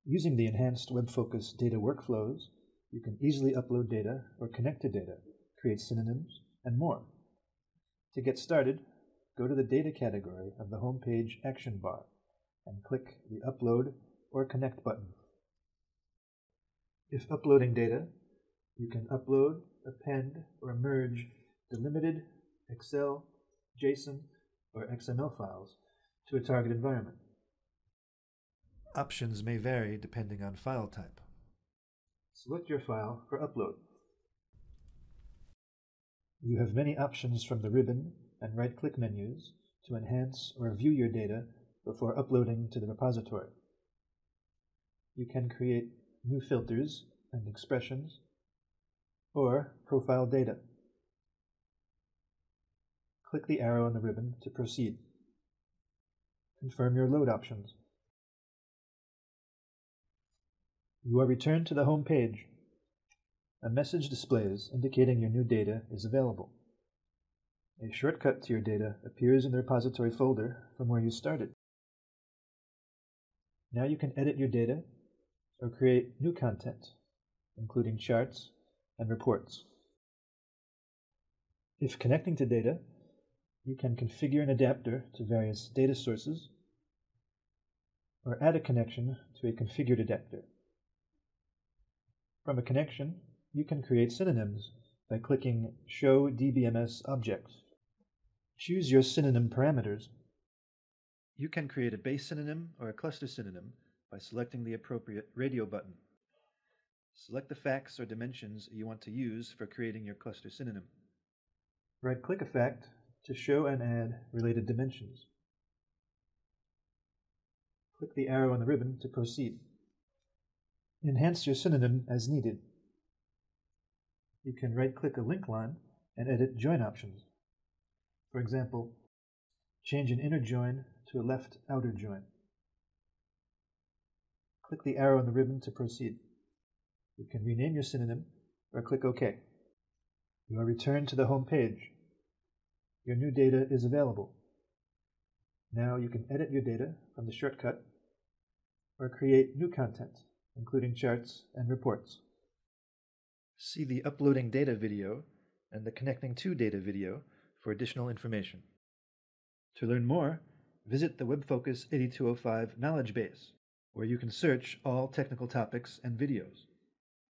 Using the enhanced WebFOCUS data workflows, you can easily upload data or connect to data, create synonyms, and more. To get started, go to the Data category of the homepage action bar and click the Upload or Connect button. If uploading data, you can upload, append, or merge delimited Excel, JSON, or XML files to a target environment. Options may vary depending on file type. Select your file for upload. You have many options from the ribbon and right-click menus to enhance or view your data before uploading to the repository. You can create new filters and expressions or profile data. Click the arrow on the ribbon to proceed. Confirm your load options. You are returned to the home page. A message displays indicating your new data is available. A shortcut to your data appears in the repository folder from where you started. Now you can edit your data or create new content, including charts and reports. If connecting to data, you can configure an adapter to various data sources or add a connection to a configured adapter. From a connection, you can create synonyms by clicking Show DBMS Objects. Choose your synonym parameters. You can create a base synonym or a cluster synonym by selecting the appropriate radio button. Select the facts or dimensions you want to use for creating your cluster synonym. Right-click a fact to show and add related dimensions. Click the arrow on the ribbon to proceed. Enhance your synonym as needed. You can right-click a link line and edit join options. For example, change an inner join to a left outer join. Click the arrow on the ribbon to proceed. You can rename your synonym or click OK. You are returned to the home page. Your new data is available. Now you can edit your data from the shortcut or create new content, including charts and reports. See the Uploading Data video and the Connecting to Data video for additional information. To learn more, visit the WebFOCUS 8205 knowledge base, where you can search all technical topics and videos.